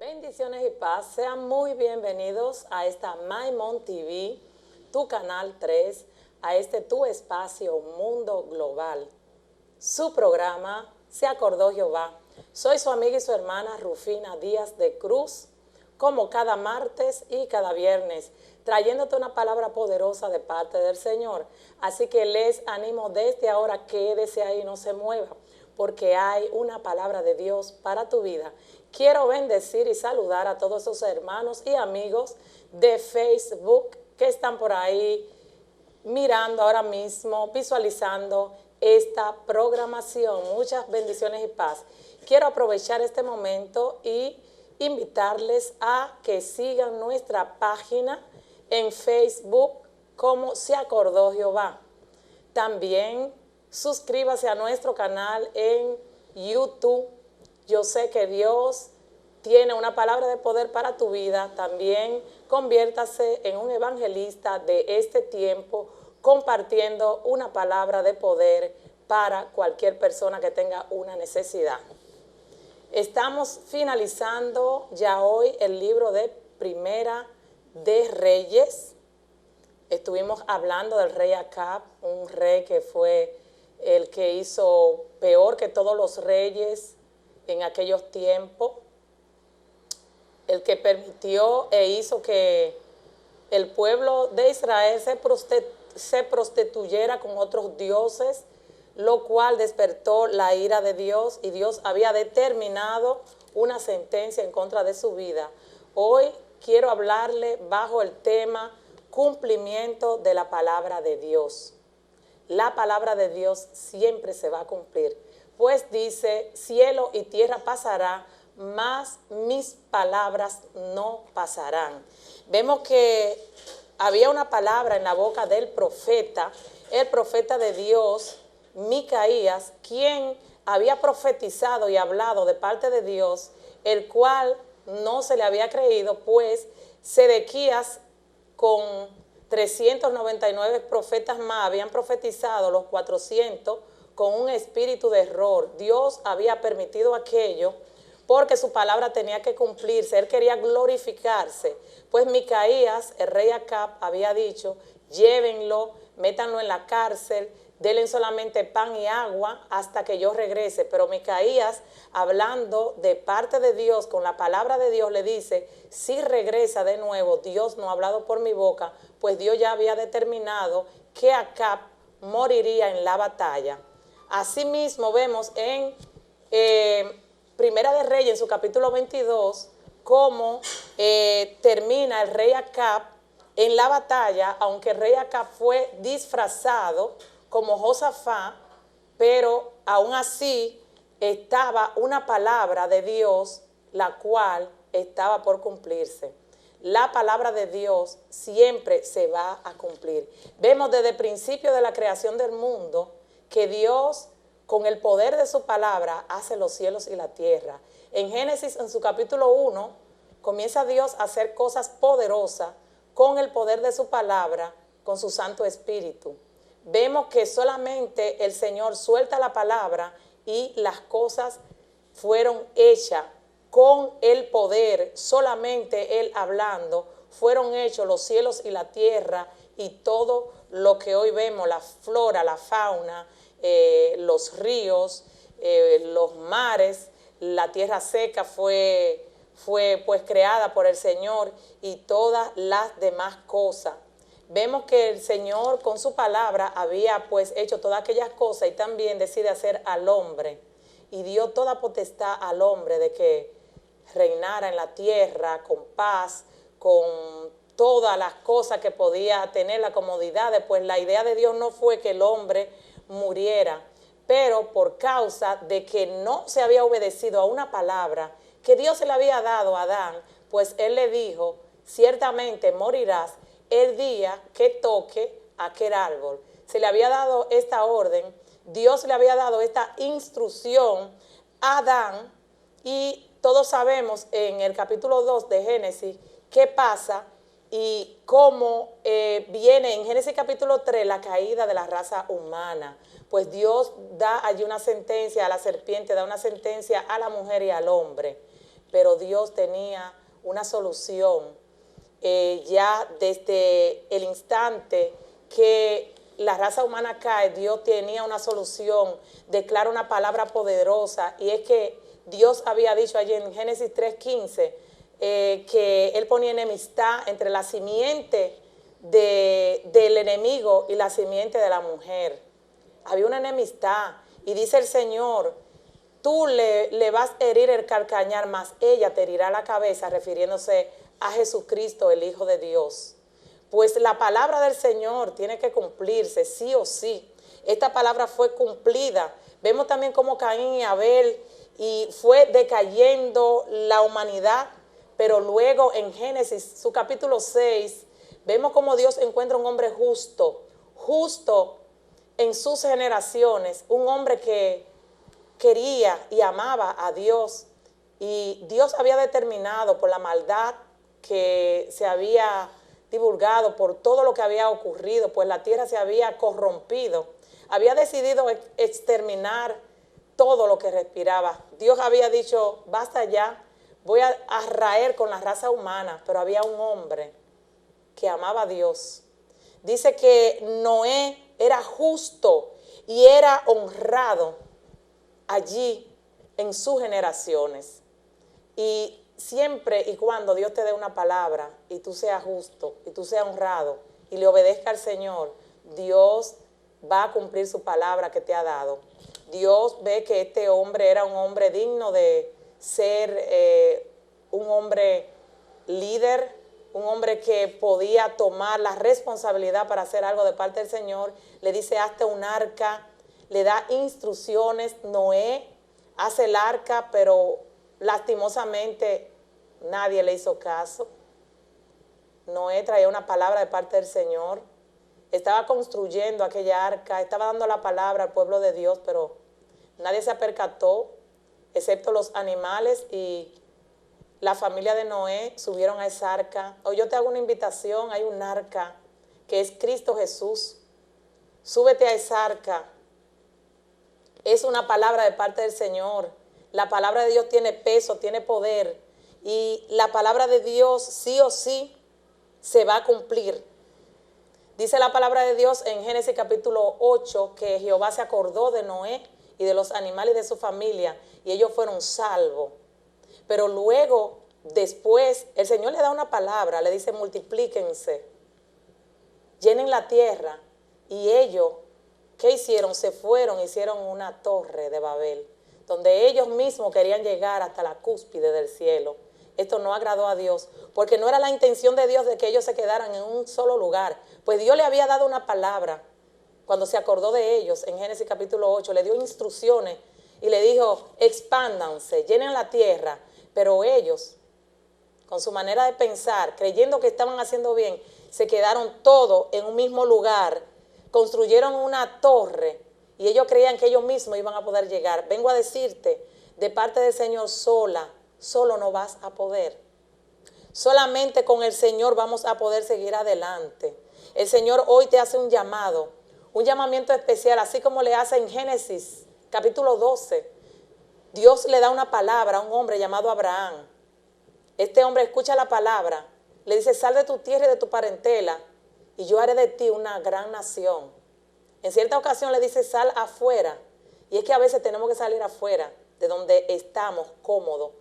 Bendiciones y paz, sean muy bienvenidos a esta Maimon TV, tu canal 3, a este tu espacio Mundo Global. Su programa, Se Acordó Jehová. Soy su amiga y su hermana Rufina Díaz de Cruz, como cada martes y cada viernes, trayéndote una palabra poderosa de parte del Señor. Así que les animo desde ahora, quédese ahí, no se mueva, porque hay una palabra de Dios para tu vida. Quiero bendecir y saludar a todos esos hermanos y amigos de Facebook que están por ahí mirando ahora mismo, visualizando esta programación. Muchas bendiciones y paz. Quiero aprovechar este momento y invitarles a que sigan nuestra página en Facebook como Se Acordó Jehová. También suscríbase a nuestro canal en YouTube. Yo sé que Dios tiene una palabra de poder para tu vida. También conviértase en un evangelista de este tiempo, compartiendo una palabra de poder para cualquier persona que tenga una necesidad. Estamos finalizando ya hoy el libro de Primera de Reyes. Estuvimos hablando del rey Acab, un rey que fue el que hizo peor que todos los reyes en aquellos tiempos, el que permitió e hizo que el pueblo de Israel se prostituyera con otros dioses, lo cual despertó la ira de Dios, y Dios había determinado una sentencia en contra de su vida. Hoy quiero hablarle bajo el tema cumplimiento de la palabra de Dios. La palabra de Dios siempre se va a cumplir, pues dice: cielo y tierra pasará, mas mis palabras no pasarán. Vemos que había una palabra en la boca del profeta, el profeta de Dios, Micaías, quien había profetizado y hablado de parte de Dios, el cual no se le había creído, pues Sedequías con 399 profetas más habían profetizado, los 400 con un espíritu de error. Dios había permitido aquello porque su palabra tenía que cumplirse. Él quería glorificarse, pues Micaías, el rey Acab, había dicho: llévenlo, métanlo en la cárcel, denle solamente pan y agua hasta que yo regrese. Pero Micaías, hablando de parte de Dios, con la palabra de Dios, le dice: si regresa de nuevo, Dios no ha hablado por mi boca, pues Dios ya había determinado que Acab moriría en la batalla. Asimismo vemos en Primera de Reyes, en su capítulo 22, cómo termina el rey Acab en la batalla, aunque el rey Acab fue disfrazado como Josafat, pero aún así estaba una palabra de Dios, la cual estaba por cumplirse. La palabra de Dios siempre se va a cumplir. Vemos desde el principio de la creación del mundo que Dios, con el poder de su palabra, hace los cielos y la tierra. En Génesis, en su capítulo 1, comienza Dios a hacer cosas poderosas con el poder de su palabra, con su Santo Espíritu. Vemos que solamente el Señor suelta la palabra y las cosas fueron hechas con el poder. Solamente Él hablando, fueron hechos los cielos y la tierra y todo lo que hoy vemos, la flora, la fauna, los ríos, los mares, la tierra seca fue pues creada por el Señor, y todas las demás cosas. Vemos que el Señor con su palabra había pues hecho todas aquellas cosas, y también decide hacer al hombre y dio toda potestad al hombre de que reinara en la tierra con paz, con todas las cosas que podía tener, la comodidad. Pues la idea de Dios no fue que el hombre muriera, pero por causa de que no se había obedecido a una palabra que Dios se le había dado a Adán, pues Él le dijo: ciertamente morirás el día que toque aquel árbol. Se le había dado esta orden, Dios le había dado esta instrucción a Adán, y todos sabemos en el capítulo 2 de Génesis qué pasa y cómo viene en Génesis capítulo 3 la caída de la raza humana. Pues Dios da allí una sentencia a la serpiente, da una sentencia a la mujer y al hombre. pero Dios tenía una solución ya desde el instante que la raza humana cae. Dios tenía una solución, declara una palabra poderosa, y es que Dios había dicho allí en Génesis 3:15 que Él ponía enemistad entre la simiente del enemigo y la simiente de la mujer. Había una enemistad, y dice el Señor: tú le vas a herir el calcañar, mas ella te herirá la cabeza, refiriéndose a Jesucristo, el Hijo de Dios. Pues la palabra del Señor tiene que cumplirse, sí o sí. Esta palabra fue cumplida. Vemos también cómo Caín y Abel, y fue decayendo la humanidad, pero luego en Génesis, su capítulo 6, vemos cómo Dios encuentra un hombre justo, justo en sus generaciones, un hombre que quería y amaba a Dios, y Dios había determinado, por la maldad que se había divulgado, por todo lo que había ocurrido, pues la tierra se había corrompido, había decidido exterminar todo lo que respiraba. Dios había dicho: basta ya, voy a raer con la raza humana. Pero había un hombre que amaba a Dios. Dice que Noé era justo y era honrado allí en sus generaciones. Y siempre y cuando Dios te dé una palabra y tú seas justo y tú seas honrado y le obedezca al Señor, Dios va a cumplir su palabra que te ha dado. Dios ve que este hombre era un hombre digno de ser un hombre líder, un hombre que podía tomar la responsabilidad para hacer algo de parte del Señor. Le dice: hazte un arca, le da instrucciones. Noé hace el arca, pero lastimosamente nadie le hizo caso. Noé traía una palabra de parte del Señor, estaba construyendo aquella arca, estaba dando la palabra al pueblo de Dios, pero nadie se percató, excepto los animales, y la familia de Noé subieron a esa arca. Hoy yo te hago una invitación: hay un arca que es Cristo Jesús. Súbete a esa arca. Es una palabra de parte del Señor. La palabra de Dios tiene peso, tiene poder, y la palabra de Dios sí o sí se va a cumplir. Dice la palabra de Dios en Génesis capítulo 8 que Jehová se acordó de Noé y de los animales de su familia, y ellos fueron salvos. Pero luego, después, el Señor le da una palabra, le dice: multiplíquense, llenen la tierra. Y ellos, ¿qué hicieron? Se fueron, hicieron una torre de Babel, donde ellos mismos querían llegar hasta la cúspide del cielo. Esto no agradó a Dios, porque no era la intención de Dios de que ellos se quedaran en un solo lugar. Pues Dios le había dado una palabra cuando se acordó de ellos en Génesis capítulo 8, le dio instrucciones y le dijo: expándanse, llenen la tierra. Pero ellos, con su manera de pensar, creyendo que estaban haciendo bien, se quedaron todos en un mismo lugar, construyeron una torre, y ellos creían que ellos mismos iban a poder llegar. Vengo a decirte, de parte del Señor, solo no vas a poder. Solamente con el Señor vamos a poder seguir adelante. El Señor hoy te hace un llamado, un llamamiento especial, así como le hace en Génesis capítulo 12. Dios le da una palabra a un hombre llamado Abraham. Este hombre escucha la palabra, le dice: sal de tu tierra y de tu parentela, y yo haré de ti una gran nación. En cierta ocasión le dice: sal afuera. Y es que a veces tenemos que salir afuera de donde estamos cómodos.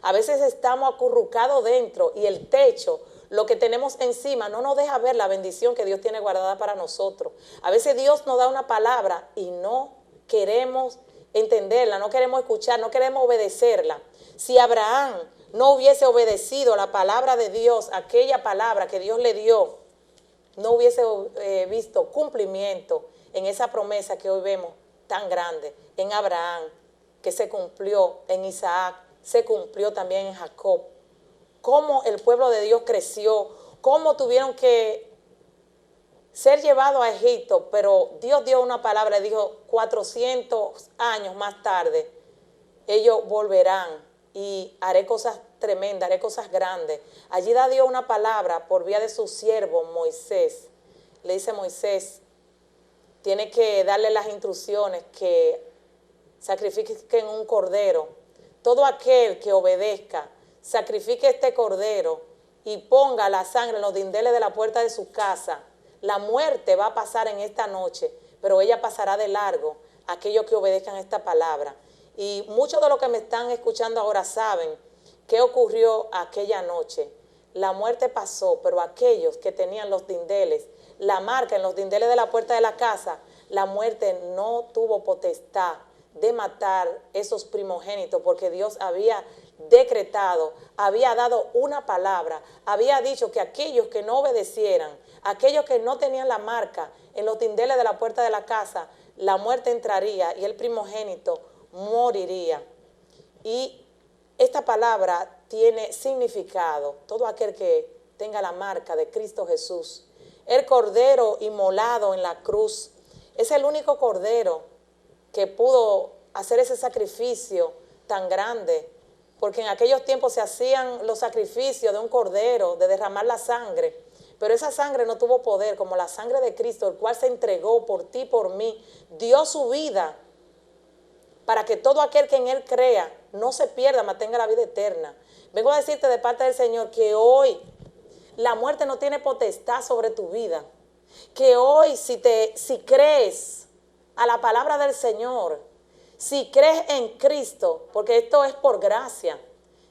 A veces estamos acurrucados dentro, y el techo, lo que tenemos encima, no nos deja ver la bendición que Dios tiene guardada para nosotros. A veces Dios nos da una palabra y no queremos entenderla, no queremos escuchar, no queremos obedecerla. Si Abraham no hubiese obedecido la palabra de Dios, aquella palabra que Dios le dio, no hubiese visto cumplimiento en esa promesa que hoy vemos tan grande en Abraham, que se cumplió en Isaac, se cumplió también en Jacob. Cómo el pueblo de Dios creció, cómo tuvieron que ser llevados a Egipto, pero Dios dio una palabra, dijo: 400 años más tarde ellos volverán y haré cosas tremendas, haré cosas grandes. Allí da Dios una palabra por vía de su siervo Moisés. Le dice: Moisés, tiene que darle las instrucciones que sacrifiquen un cordero. Todo aquel que obedezca sacrifique este cordero y ponga la sangre en los dinteles de la puerta de su casa, la muerte va a pasar en esta noche, pero ella pasará de largo aquellos que obedezcan esta palabra. Y muchos de los que me están escuchando ahora saben qué ocurrió aquella noche. La muerte pasó, pero aquellos que tenían los dinteles, la marca en los dinteles de la puerta de la casa, la muerte no tuvo potestad de matar esos primogénitos, porque Dios había decretado, había dado una palabra, había dicho que aquellos que no obedecieran, aquellos que no tenían la marca en los dinteles de la puerta de la casa, la muerte entraría y el primogénito moriría. Y esta palabra tiene significado. Todo aquel que tenga la marca de Cristo Jesús, el cordero inmolado en la cruz, es el único cordero que pudo hacer ese sacrificio tan grande, porque en aquellos tiempos se hacían los sacrificios de un cordero, de derramar la sangre, pero esa sangre no tuvo poder como la sangre de Cristo, el cual se entregó por ti, por mí, dio su vida para que todo aquel que en Él crea no se pierda, mas tenga la vida eterna. Vengo a decirte de parte del Señor que hoy la muerte no tiene potestad sobre tu vida, que hoy si crees a la palabra del Señor, si crees en Cristo, porque esto es por gracia,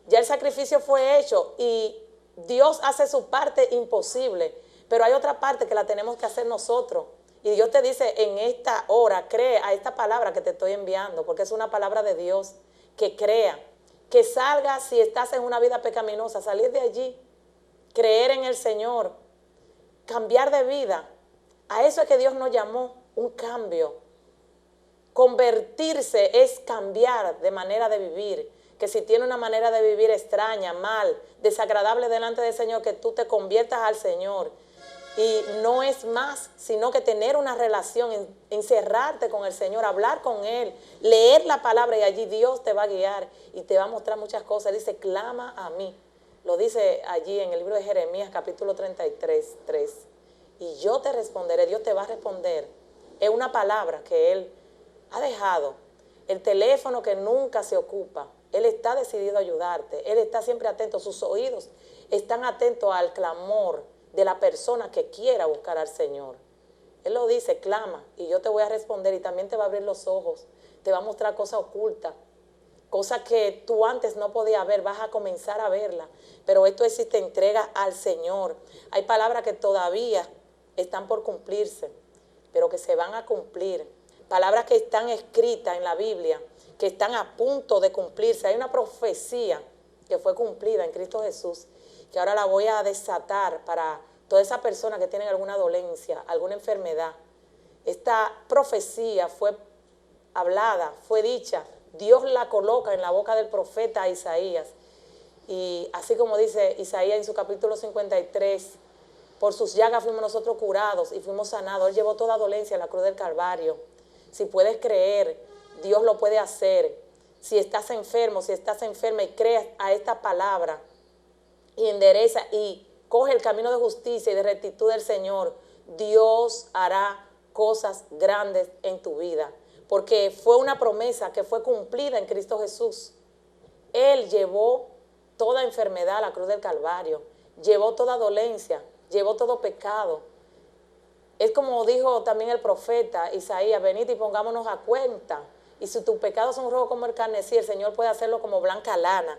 ya el sacrificio fue hecho y Dios hace su parte imposible, pero hay otra parte que la tenemos que hacer nosotros. Y Dios te dice en esta hora, cree a esta palabra que te estoy enviando, porque es una palabra de Dios, que crea, que salga si estás en una vida pecaminosa, salir de allí, creer en el Señor, cambiar de vida. A eso es que Dios nos llamó, un cambio. Convertirse es cambiar de manera de vivir, que si tiene una manera de vivir extraña, mal, desagradable delante del Señor, que tú te conviertas al Señor. Y no es más, sino que tener una relación, encerrarte con el Señor, hablar con Él, leer la palabra y allí Dios te va a guiar y te va a mostrar muchas cosas. Dice, clama a mí. Lo dice allí en el libro de Jeremías, capítulo 33, 3. Y yo te responderé, Dios te va a responder. Es una palabra que Él ha dejado. El teléfono que nunca se ocupa. Él está decidido a ayudarte. Él está siempre atento. Sus oídos están atentos al clamor de la persona que quiera buscar al Señor. Él lo dice, clama y yo te voy a responder, y también te va a abrir los ojos, te va a mostrar cosas ocultas, cosas que tú antes no podías ver, vas a comenzar a verla. Pero esto es si te entregas al Señor. Hay palabras que todavía están por cumplirse, pero que se van a cumplir. Palabras que están escritas en la Biblia, que están a punto de cumplirse. Hay una profecía que fue cumplida en Cristo Jesús, que ahora la voy a desatar para toda esa persona que tiene alguna dolencia, alguna enfermedad. Esta profecía fue hablada, fue dicha. Dios la coloca en la boca del profeta Isaías. Y así como dice Isaías en su capítulo 53, por sus llagas fuimos nosotros curados y fuimos sanados. Él llevó toda dolencia en la cruz del Calvario. Si puedes creer, Dios lo puede hacer. Si estás enfermo, si estás enferma y crees a esta palabra, y endereza y coge el camino de justicia y de rectitud del Señor, Dios hará cosas grandes en tu vida, porque fue una promesa que fue cumplida en Cristo Jesús. Él llevó toda enfermedad a la cruz del Calvario, llevó toda dolencia, llevó todo pecado. Es como dijo también el profeta Isaías, venid y pongámonos a cuenta. Y si tus pecados son rojos como el carmesí, el Señor puede hacerlo como blanca lana.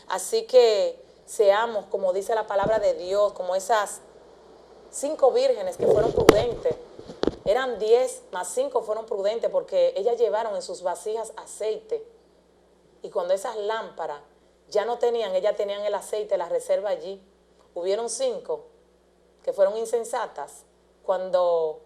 Así que seamos, como dice la palabra de Dios, como esas 5 vírgenes que fueron prudentes. Eran 10, más 5 fueron prudentes, porque ellas llevaron en sus vasijas aceite. Y cuando esas lámparas ya no tenían, ellas tenían el aceite, la reserva allí. Hubieron 5 que fueron insensatas. Cuando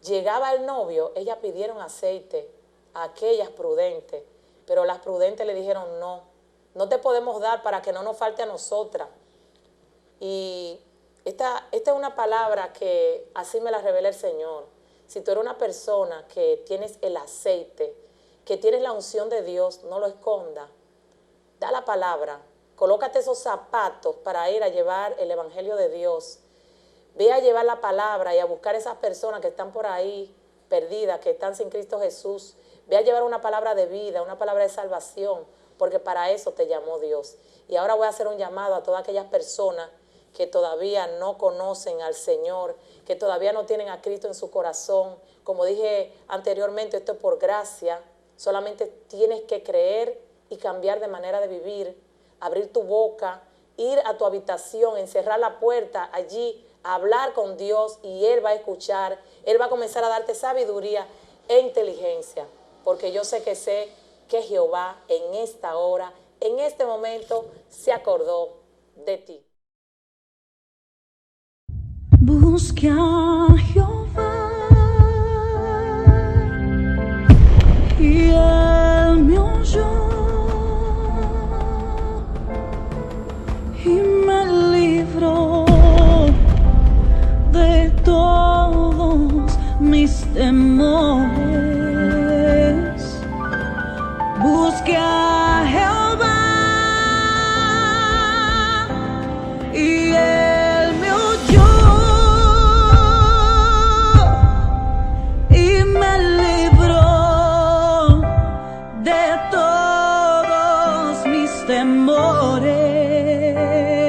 llegaba el novio, ellas pidieron aceite a aquellas prudentes, pero las prudentes le dijeron, no te podemos dar para que no nos falte a nosotras. Y esta es una palabra que así me la revela el Señor. Si tú eres una persona que tienes el aceite, que tienes la unción de Dios, no lo esconda. Da la palabra, colócate esos zapatos para ir a llevar el evangelio de Dios. Ve a llevar la palabra y a buscar esas personas que están por ahí perdidas, que están sin Cristo Jesús. Ve a llevar una palabra de vida, una palabra de salvación. porque para eso te llamó Dios. Y ahora voy a hacer un llamado a todas aquellas personas que todavía no conocen al Señor, que todavía no tienen a Cristo en su corazón. Como dije anteriormente, esto es por gracia. Solamente tienes que creer y cambiar de manera de vivir, abrir tu boca, ir a tu habitación, encerrar la puerta allí, hablar con Dios y Él va a escuchar. Él va a comenzar a darte sabiduría e inteligencia, porque yo sé que Jehová en esta hora, en este momento, se acordó de ti. Busque a Jehová y Él me oyó y me libró de todos mis temores.